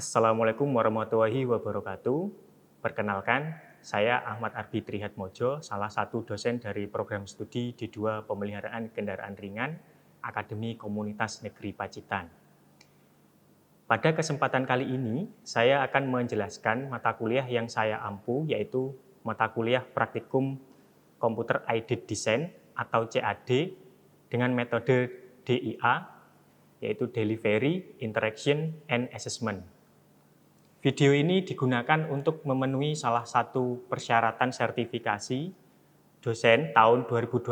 Assalamualaikum warahmatullahi wabarakatuh. Perkenalkan, saya Ahmad Arbi Trihatmojo, salah satu dosen dari program studi D2 Pemeliharaan Kendaraan Ringan, Akademi Komunitas Negeri Pacitan. Pada kesempatan kali ini, saya akan menjelaskan mata kuliah yang saya ampu, yaitu mata kuliah Praktikum Computer Aided Design atau CAD dengan metode DIA, yaitu Delivery, Interaction, and Assessment. Video ini digunakan untuk memenuhi salah satu persyaratan sertifikasi dosen tahun 2025,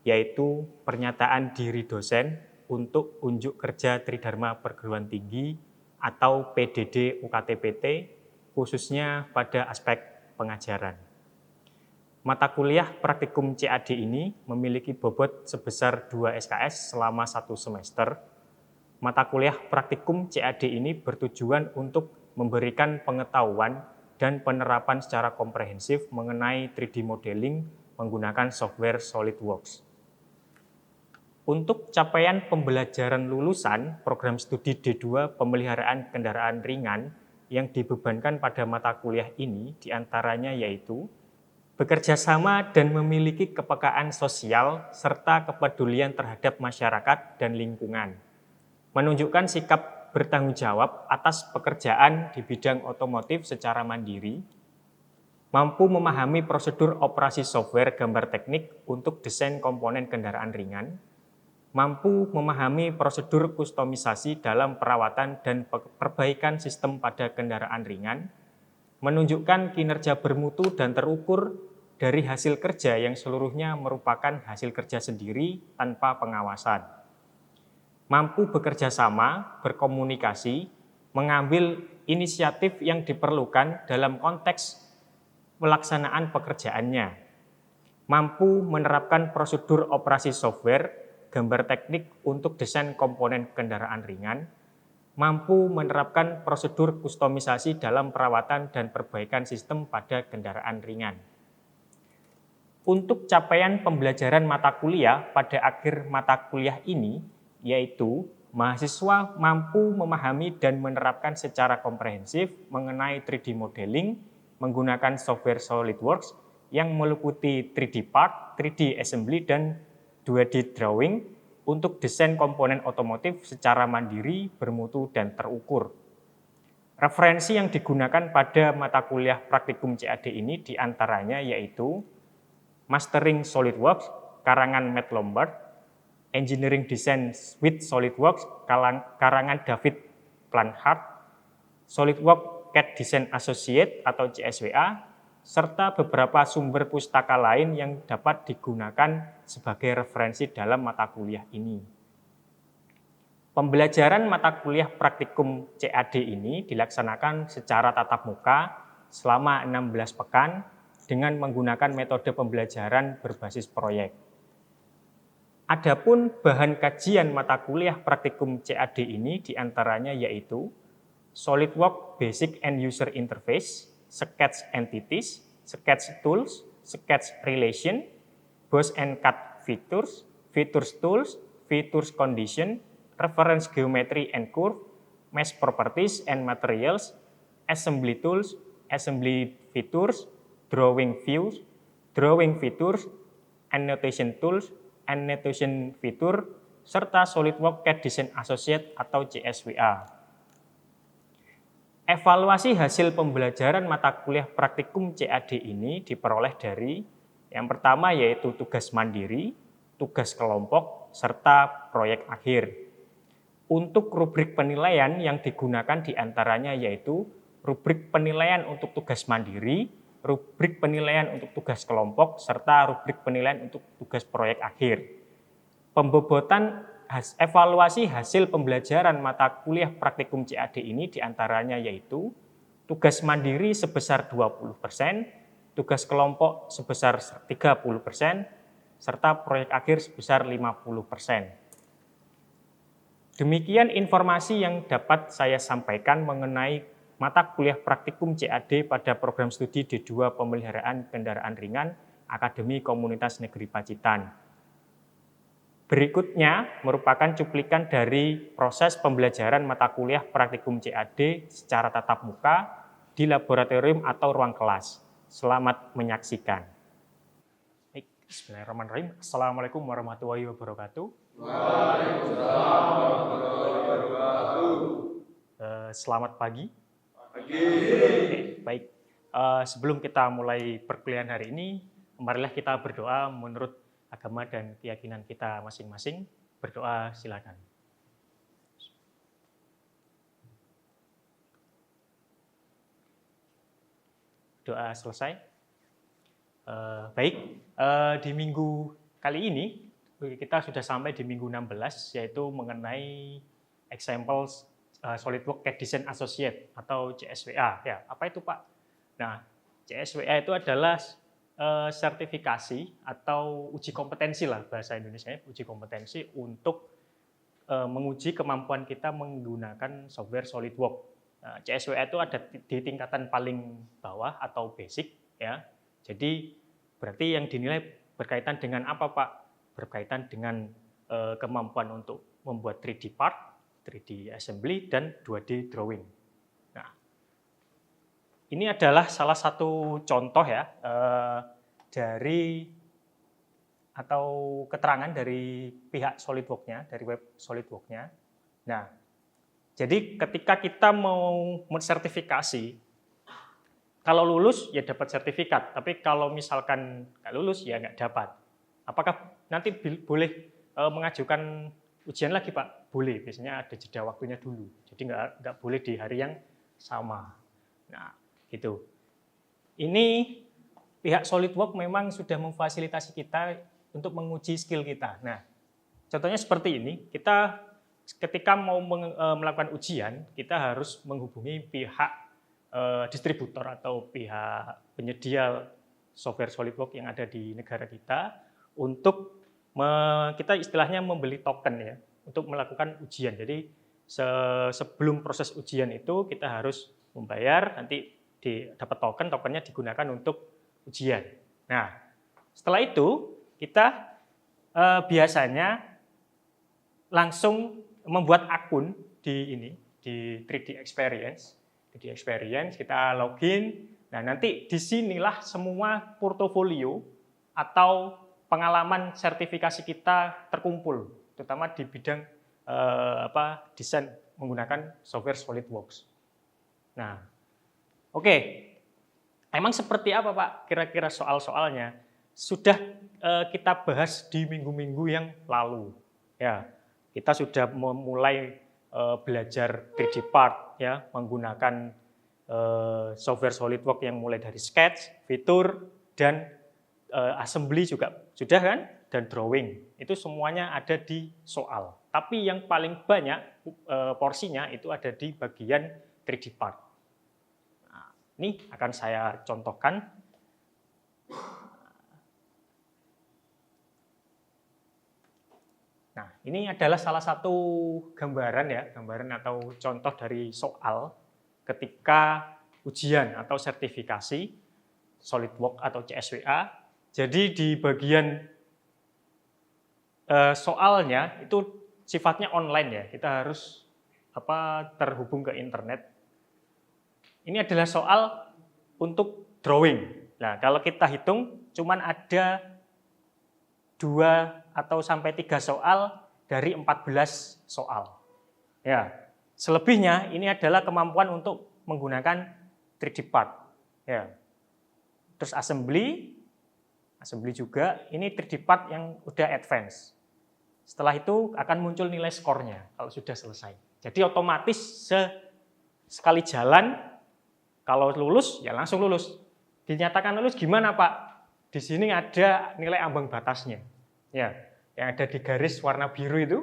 yaitu pernyataan diri dosen untuk unjuk kerja Tridharma Perguruan Tinggi atau PDD UKT-PT, khususnya pada aspek pengajaran. Mata kuliah praktikum CAD ini memiliki bobot sebesar 2 SKS selama 1 semester. Mata kuliah praktikum CAD ini bertujuan untuk memberikan pengetahuan dan penerapan secara komprehensif mengenai 3D modeling menggunakan software SolidWorks. Untuk capaian pembelajaran lulusan program studi D2 Pemeliharaan Kendaraan Ringan yang dibebankan pada mata kuliah ini diantaranya yaitu bekerja sama dan memiliki kepekaan sosial serta kepedulian terhadap masyarakat dan lingkungan, menunjukkan sikap bertanggung jawab atas pekerjaan di bidang otomotif secara mandiri, mampu memahami prosedur operasi software gambar teknik untuk desain komponen kendaraan ringan, mampu memahami prosedur kustomisasi dalam perawatan dan perbaikan sistem pada kendaraan ringan, menunjukkan kinerja bermutu dan terukur dari hasil kerja yang seluruhnya merupakan hasil kerja sendiri tanpa pengawasan, mampu bekerja sama, berkomunikasi, mengambil inisiatif yang diperlukan dalam konteks pelaksanaan pekerjaannya, mampu menerapkan prosedur operasi software, gambar teknik untuk desain komponen kendaraan ringan, mampu menerapkan prosedur kustomisasi dalam perawatan dan perbaikan sistem pada kendaraan ringan. Untuk capaian pembelajaran mata kuliah pada akhir mata kuliah ini, yaitu mahasiswa mampu memahami dan menerapkan secara komprehensif mengenai 3D modeling menggunakan software SolidWorks yang meliputi 3D part, 3D assembly, dan 2D drawing untuk desain komponen otomotif secara mandiri, bermutu, dan terukur. Referensi yang digunakan pada mata kuliah praktikum CAD ini diantaranya yaitu Mastering SolidWorks, karangan Matt Lombard, Engineering Design with SolidWorks, karangan David Planhart, SolidWorks CAD Design Associate atau CSWA, serta beberapa sumber pustaka lain yang dapat digunakan sebagai referensi dalam mata kuliah ini. Pembelajaran mata kuliah praktikum CAD ini dilaksanakan secara tatap muka selama 16 pekan dengan menggunakan metode pembelajaran berbasis proyek. Adapun bahan kajian mata kuliah praktikum CAD ini diantaranya yaitu SolidWorks Basic and User Interface, Sketch Entities, Sketch Tools, Sketch Relation, Boss and Cut Features, Features Tools, Features Condition, Reference Geometry and Curve, Mesh Properties and Materials, Assembly Tools, Assembly Features, Drawing Views, Drawing Features, Annotation Tools, Annotation Feature, serta SolidWorks CAD Design Associate atau CSWA. Evaluasi hasil pembelajaran mata kuliah praktikum CAD ini diperoleh dari yang pertama yaitu tugas mandiri, tugas kelompok, serta proyek akhir. Untuk rubrik penilaian yang digunakan diantaranya yaitu rubrik penilaian untuk tugas mandiri, rubrik penilaian untuk tugas kelompok, serta rubrik penilaian untuk tugas proyek akhir. Pembobotan evaluasi hasil pembelajaran mata kuliah praktikum CAD ini diantaranya yaitu tugas mandiri sebesar 20%, tugas kelompok sebesar 30%, serta proyek akhir sebesar 50%. Demikian informasi yang dapat saya sampaikan mengenai mata kuliah praktikum CAD pada program studi D2 Pemeliharaan Kendaraan Ringan Akademi Komunitas Negeri Pacitan. Berikutnya merupakan cuplikan dari proses pembelajaran mata kuliah praktikum CAD secara tatap muka di laboratorium atau ruang kelas. Selamat menyaksikan. Bismillahirrahmanirrahim. Assalamualaikum warahmatullahi wabarakatuh. Waalaikumsalam warahmatullahi wabarakatuh. Selamat pagi. Pagi. Baik. Sebelum kita mulai perkuliahan hari ini, marilah kita berdoa menurut agama dan keyakinan kita masing-masing. Berdoa silakan. Doa selesai. Baik, di minggu kali ini kita sudah sampai di minggu 16, yaitu mengenai examples SolidWorks CAD Design Associate atau CSWA. Ya, apa itu Pak? Nah, CSWA itu adalah sertifikasi atau uji kompetensi lah bahasa Indonesia, uji kompetensi untuk menguji kemampuan kita menggunakan software SolidWorks. Nah, CSWA itu ada di tingkatan paling bawah atau basic, ya. Jadi berarti yang dinilai berkaitan dengan apa Pak? Berkaitan dengan kemampuan untuk membuat 3D part, 3D assembly, dan 2D drawing. Nah, ini adalah salah satu contoh ya dari atau keterangan dari pihak SolidWorks-nya, dari web SolidWorks-nya. Nah, jadi ketika kita mau mensertifikasi, kalau lulus ya dapat sertifikat, tapi kalau misalkan nggak lulus ya nggak dapat. Apakah nanti boleh mengajukan ujian lagi Pak? Boleh, biasanya ada jeda waktunya dulu. Jadi nggak boleh di hari yang sama. Nah, gitu. Ini pihak SolidWorks memang sudah memfasilitasi kita untuk menguji skill kita. Nah, contohnya seperti ini, kita ketika mau melakukan ujian, kita harus menghubungi pihak distributor atau pihak penyedia software SolidWorks yang ada di negara kita untuk kita istilahnya membeli token ya untuk melakukan ujian. Jadi sebelum proses ujian itu kita harus membayar, nanti dapat tokennya digunakan untuk ujian. Nah, setelah itu kita biasanya langsung membuat akun di 3D Experience. Di Experience kita login. Nah, nanti disinilah semua portofolio atau pengalaman sertifikasi kita terkumpul, terutama di bidang desain menggunakan software SolidWorks. Nah, oke. Emang seperti apa Pak kira-kira soal-soalnya? Sudah kita bahas di minggu-minggu yang lalu. Ya, kita sudah memulai belajar 3D part ya, menggunakan software SolidWorks yang mulai dari sketch, fitur, dan assembly juga sudah kan, dan drawing. Itu semuanya ada di soal. Tapi yang paling banyak porsinya itu ada di bagian 3D part. Nah, ini akan saya contohkan. Nah, ini adalah salah satu gambaran ya, gambaran atau contoh dari soal ketika ujian atau sertifikasi SolidWorks atau CSWA. Jadi di bagian soalnya itu sifatnya online ya, kita harus terhubung ke internet. Ini adalah soal untuk drawing. Nah, kalau kita hitung cuman ada 2 atau sampai 3 soal dari 14 soal. Ya, selebihnya ini adalah kemampuan untuk menggunakan 3D part. Ya. Terus assembly juga ini 3D part yang udah advance. Setelah itu akan muncul nilai skornya kalau sudah selesai. Jadi otomatis sekali jalan kalau lulus ya langsung lulus. Dinyatakan lulus gimana Pak? Di sini ada nilai ambang batasnya. Ya, yang ada di garis warna biru itu,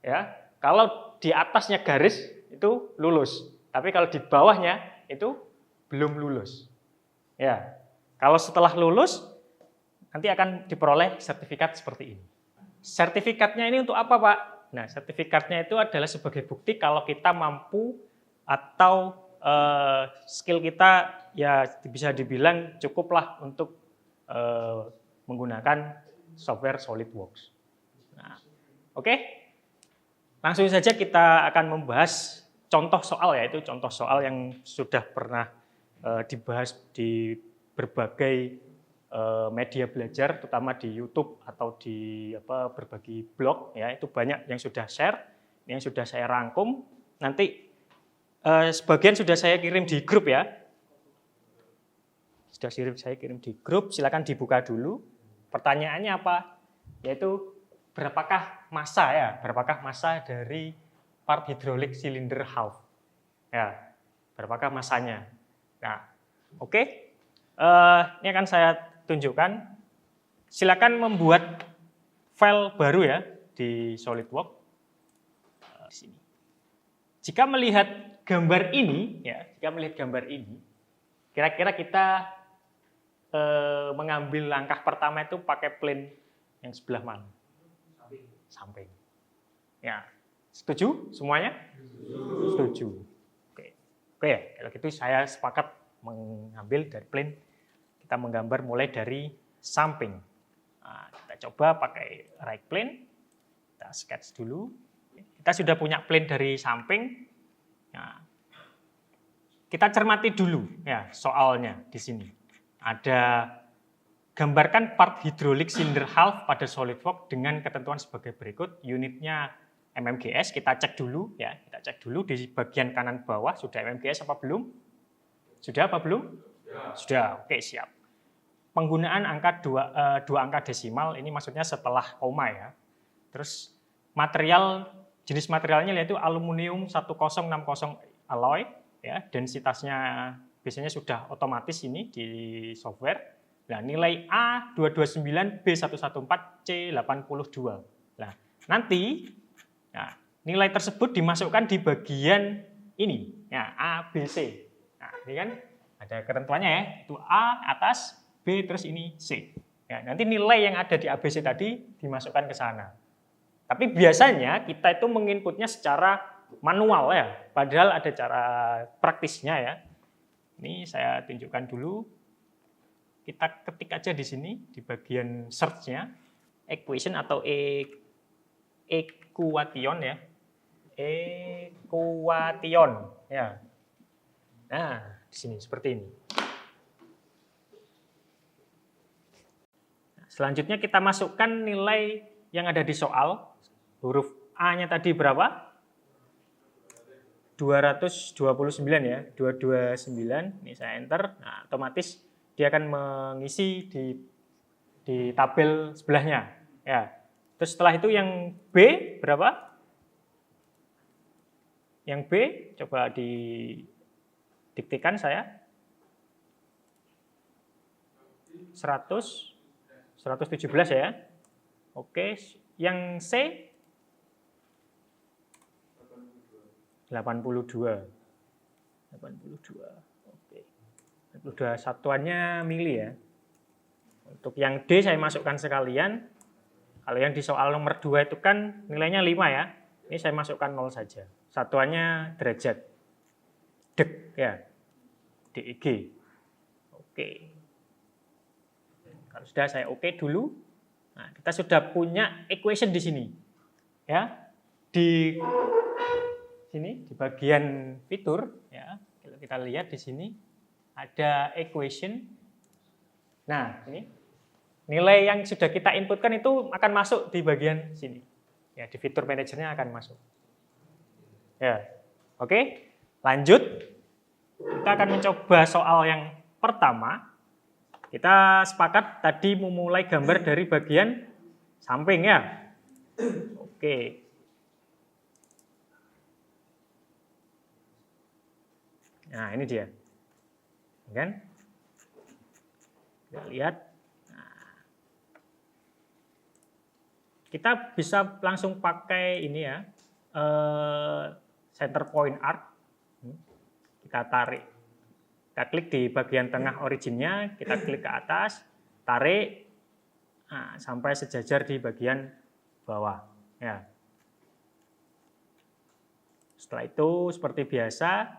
ya. Kalau di atasnya garis itu lulus, tapi kalau di bawahnya itu belum lulus. Ya. Kalau setelah lulus nanti akan diperoleh sertifikat seperti ini. Sertifikatnya ini untuk apa, Pak? Nah, sertifikatnya itu adalah sebagai bukti kalau kita mampu atau skill kita ya bisa dibilang cukuplah untuk menggunakan software SolidWorks. Nah, Oke, langsung saja kita akan membahas contoh soal, yaitu contoh soal yang sudah pernah dibahas di berbagai media belajar, terutama di YouTube atau di berbagai blog, ya itu banyak yang sudah share, yang sudah saya rangkum. Nanti sebagian sudah saya kirim di grup ya, saya kirim di grup. Silakan dibuka dulu. Pertanyaannya apa? Yaitu berapakah massa dari part hidrolik silinder valve? Ya, berapakah massanya? Nah, oke. Ini akan saya tunjukkan. Silakan membuat file baru ya di SolidWorks. Di sini. Jika melihat gambar ini, kira-kira kita mengambil langkah pertama itu pakai plane yang sebelah mana? Samping. Ya, setuju semuanya? Setuju. Oke ya, kalau gitu saya sepakat mengambil dari plane. Kita menggambar mulai dari samping. Nah, kita coba pakai right plane. Kita sketch dulu. Kita sudah punya plane dari samping. Nah, kita cermati dulu ya soalnya di sini. Ada gambarkan part hidrolik cylinder valve pada SolidWorks dengan ketentuan sebagai berikut. Unitnya MMGS, kita cek dulu ya. Kita cek dulu di bagian kanan bawah sudah MMGS apa belum? Sudah apa belum? Sudah. Oke, siap. Penggunaan angka dua angka desimal, ini maksudnya setelah koma ya. Terus jenis materialnya yaitu aluminium 1060 alloy ya, densitasnya biasanya sudah otomatis ini di software. Nah, nilai A229B114C82. Nah, nanti nilai tersebut dimasukkan di bagian ini, ya, A, B, C. Nah, ini kan ada ketentuannya ya, itu A atas, B terus ini C. Ya, nanti nilai yang ada di ABC tadi dimasukkan ke sana. Tapi biasanya kita itu menginputnya secara manual ya, padahal ada cara praktisnya ya. Ini saya tunjukkan dulu. Kita ketik aja di sini di bagian search-nya equation atau equation ya. Equation ya. Nah, di sini seperti ini. Selanjutnya kita masukkan nilai yang ada di soal. Huruf A-nya tadi berapa? 229 ya, 229. Ini saya enter. Nah, otomatis dia akan mengisi di tabel sebelahnya. Ya. Terus setelah itu yang B berapa? Yang B coba didiktikan saya. 117 ya. Oke, yang C 82. Oke. 82 satuannya mili ya. Untuk yang D saya masukkan sekalian. Kalau yang di soal nomor 2 itu kan nilainya 5 ya. Ini saya masukkan 0 saja. Satuannya derajat. Deg ya. DEG. Oke. Kalau sudah saya oke dulu. Nah, kita sudah punya equation di sini. Ya. Di sini di bagian fitur ya. Kalau kita lihat di sini ada equation. Nah, ini nilai yang sudah kita inputkan itu akan masuk di bagian sini. Ya, di fitur manajernya akan masuk. Ya. Oke, lanjut. Kita akan mencoba soal yang pertama. Kita sepakat tadi memulai gambar dari bagian samping ya. Oke. Nah, ini dia. Kan? Kita lihat. Nah. Kita bisa langsung pakai ini ya. Center point arc. Kita tarik. Kita klik di bagian tengah originnya, kita klik ke atas, tarik sampai sejajar di bagian bawah. Ya. Setelah itu seperti biasa,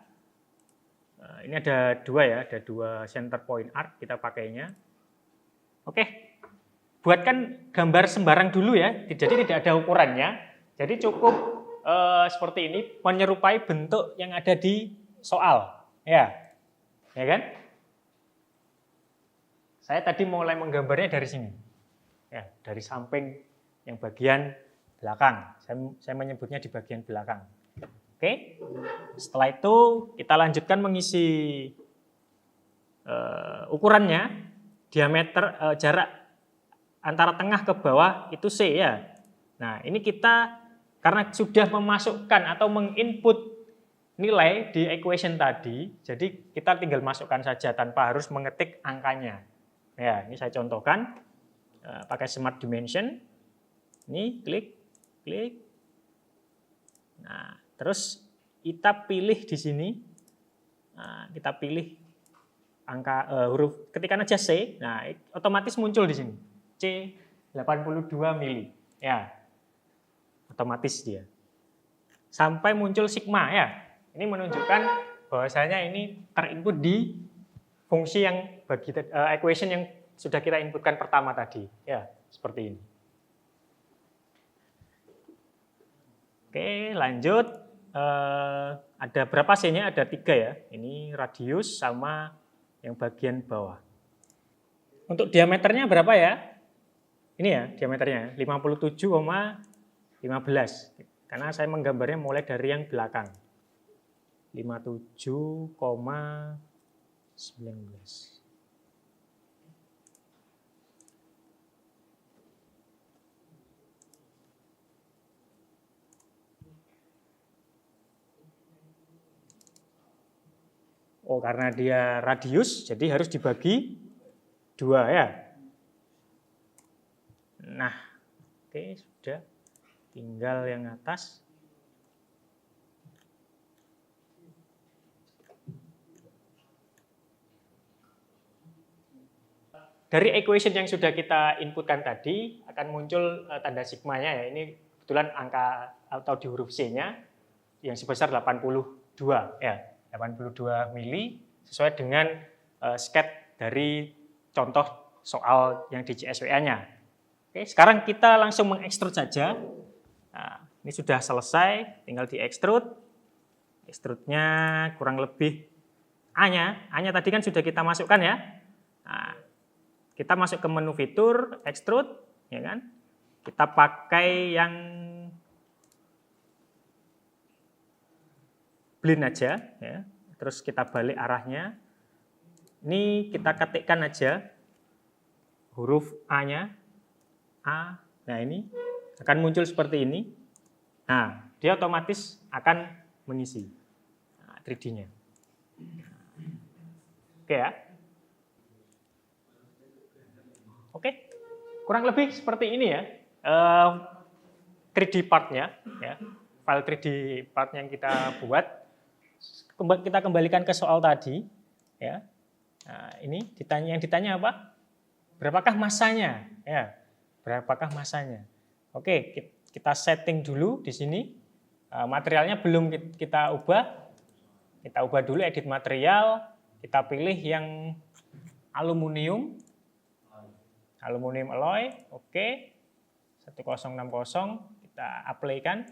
ini ada dua center point arc kita pakainya. Oke, buatkan gambar sembarang dulu ya, jadi tidak ada ukurannya. Jadi cukup seperti ini, menyerupai bentuk yang ada di soal, ya kan? Saya tadi mulai menggambarnya dari sini, ya, dari samping yang bagian belakang. Saya menyebutnya di bagian belakang. Oke, setelah itu kita lanjutkan mengisi ukurannya, diameter jarak antara tengah ke bawah itu C ya. Nah ini kita karena sudah memasukkan atau menginput nilai di equation tadi, jadi kita tinggal masukkan saja tanpa harus mengetik angkanya. Ya, ini saya contohkan pakai Smart Dimension. Ini klik. Nah, terus kita pilih di sini. Nah, kita pilih angka huruf, ketikkan aja C. Nah, otomatis muncul di sini. C 82 mili. Ya. Otomatis dia. Sampai muncul sigma ya. Ini menunjukkan bahwasanya ini terinput di fungsi yang equation yang sudah kita inputkan pertama tadi. Ya, seperti ini. Oke, lanjut. Ada berapa C-nya? Ada 3 ya. Ini radius sama yang bagian bawah. Untuk diameternya berapa ya? Ini ya diameternya 57,15. Karena saya menggambarnya mulai dari yang belakang. 57,19. Oh, karena dia radius, jadi harus dibagi 2 ya. Nah, oke, sudah. Tinggal yang atas. Dari equation yang sudah kita inputkan tadi, akan muncul tanda sigmanya ya. Ini kebetulan angka atau di huruf C-nya yang sebesar 82 ya. 82 mili sesuai dengan sket dari contoh soal yang di CSWA-nya. Oke, sekarang kita langsung mengekstrud saja. Nah, ini sudah selesai, tinggal diekstrud. Ekstrudnya kurang lebih A-nya tadi kan sudah kita masukkan ya. Nah, kita masuk ke menu fitur, extrude, ya kan? Kita pakai yang blend aja, ya. Terus kita balik arahnya. Ini kita ketikkan aja huruf A-nya, A. Nah ini akan muncul seperti ini. Nah, dia otomatis akan mengisi 3D-nya. Oke ya. Oke, kurang lebih seperti ini ya 3D part-nya, ya. File 3D part yang kita buat. Kita kembalikan ke soal tadi, ya. Nah, ini yang ditanya apa? Berapakah masanya? Ya, berapakah masanya? Oke, kita setting dulu di sini. Materialnya belum kita ubah. Kita ubah dulu edit material. Kita pilih yang aluminium alloy, oke. 1060 kita apply-kan.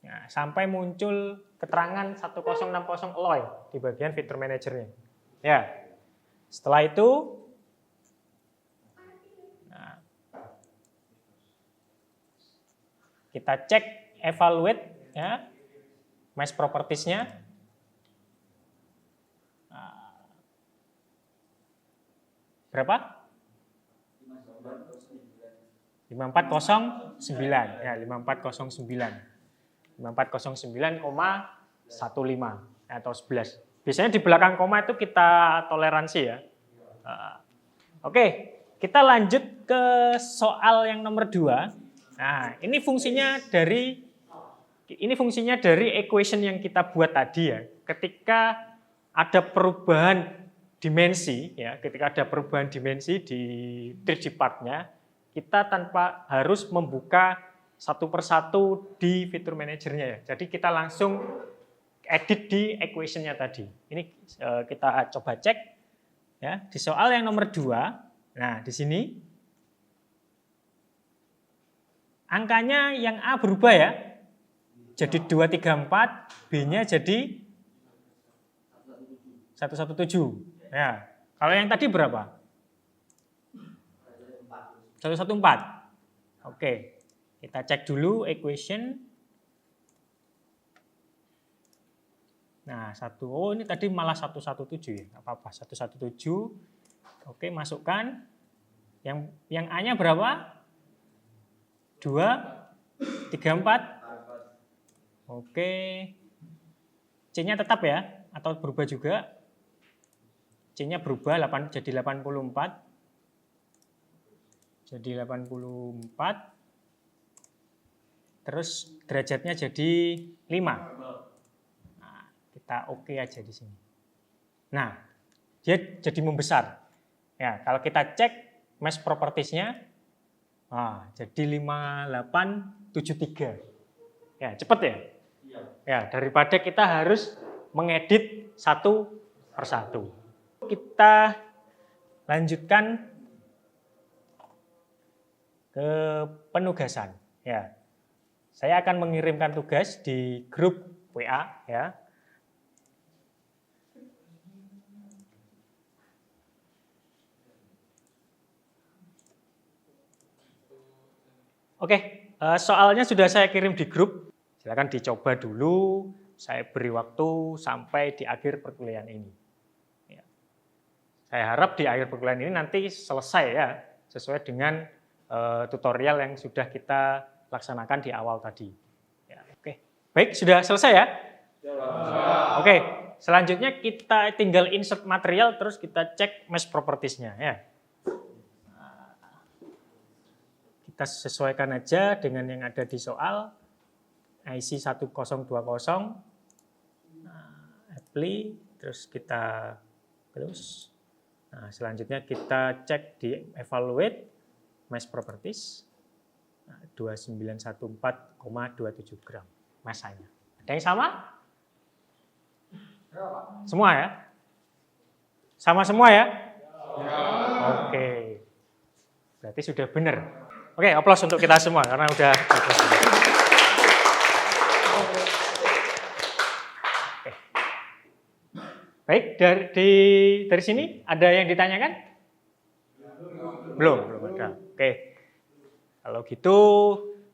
Nah, sampai muncul keterangan 1060 alloy di bagian feature manager-nya. Ya. Setelah itu kita cek evaluate ya, mesh properties-nya. 5409 ya, 5409,15 atau 11. Biasanya di belakang koma itu kita toleransi ya. Oke, kita lanjut ke soal yang nomor 2. Nah, ini fungsinya dari equation yang kita buat tadi ya. Ketika ada perubahan dimensi ya, ketika ada perubahan dimensi di 3D part-nya, kita tanpa harus membuka satu persatu di fitur manajernya ya. Jadi kita langsung edit di equation-nya tadi. Ini kita coba cek ya. Di soal yang nomor 2, Nah, di sini angkanya yang A berubah ya. Jadi 234, B-nya jadi 117. Ya. Kalau yang tadi berapa? 114. Oke. Kita cek dulu equation. Nah, ini tadi malah 117 ya. Enggak apa-apa, 117. Oke, masukkan. Yang A-nya berapa? 234. Oke. C-nya tetap ya atau berubah juga? C-nya berubah jadi 84. Jadi 84. Terus derajatnya jadi 5. Nah, kita oke aja di sini. Nah, dia jadi membesar. Ya, kalau kita cek mesh properties-nya, jadi 5873. Ya, cepet ya? Ya, daripada kita harus mengedit satu persatu. Kita lanjutkan ke penugasan. Ya, saya akan mengirimkan tugas di grup WA ya. Oke, soalnya sudah saya kirim di grup. Silakan dicoba dulu. Saya beri waktu sampai di akhir perkuliahan ini. Ya. Saya harap di akhir perkuliahan ini nanti selesai ya, sesuai dengan tutorial yang sudah kita laksanakan di awal tadi. Ya, oke, baik, sudah selesai ya? Oke, selanjutnya kita tinggal insert material, terus kita cek mesh properties-nya ya. Kita sesuaikan aja dengan yang ada di soal. IC 1020. Apply, terus kita close. Nah, selanjutnya kita cek di evaluate mesh properties. 2914,27 gram masanya. Ada yang sama? Semua ya? Sama semua ya? Oke. Berarti sudah benar. Oke, aplaus untuk kita semua karena udah bagus. Oke. Baik, dari sini ada yang ditanyakan? Belum ada. Oke. Kalau gitu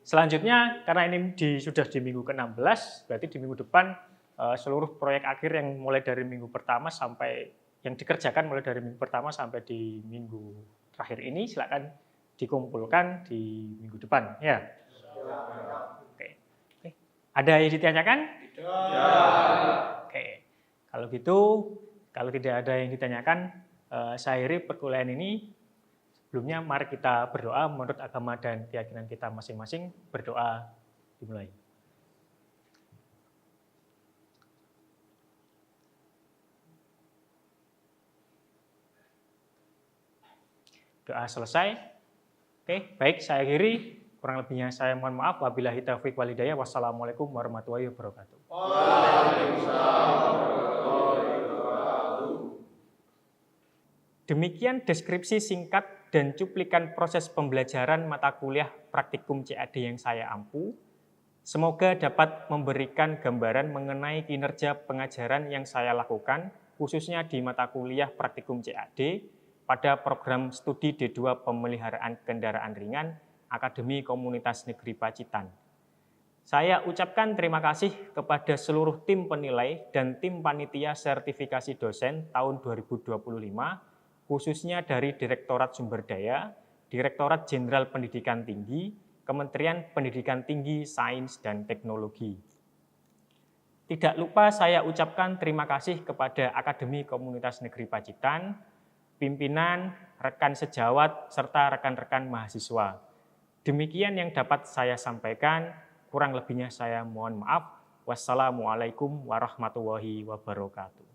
selanjutnya karena ini sudah di minggu ke-16, berarti di minggu depan seluruh proyek akhir yang mulai dari minggu pertama sampai yang dikerjakan mulai dari minggu pertama sampai di minggu terakhir ini silakan dikumpulkan di minggu depan ya. Oke. Ada yang ditanyakan? Tidak. Oke. Kalau gitu, kalau tidak ada yang ditanyakan, saya akhiri perkuliahan ini. Sebelumnya mari kita berdoa menurut agama dan keyakinan kita masing-masing. Berdoa dimulai. Doa selesai. Oke, baik, saya akhiri. Kurang lebihnya saya mohon maaf. Wabillahi taufiq wal hidayah. Wassalamualaikum warahmatullahi wabarakatuh. Demikian deskripsi singkat dan cuplikan proses pembelajaran mata kuliah praktikum CAD yang saya ampu. Semoga dapat memberikan gambaran mengenai kinerja pengajaran yang saya lakukan, khususnya di mata kuliah praktikum CAD, pada program studi D2 Pemeliharaan Kendaraan Ringan Akademi Komunitas Negeri Pacitan. Saya ucapkan terima kasih kepada seluruh tim penilai dan tim panitia sertifikasi dosen tahun 2025, khususnya dari Direktorat Sumber Daya, Direktorat Jenderal Pendidikan Tinggi, Kementerian Pendidikan Tinggi, Sains dan Teknologi. Tidak lupa saya ucapkan terima kasih kepada Akademi Komunitas Negeri Pacitan, pimpinan, rekan sejawat, serta rekan-rekan mahasiswa. Demikian yang dapat saya sampaikan, kurang lebihnya saya mohon maaf. Wassalamualaikum warahmatullahi wabarakatuh.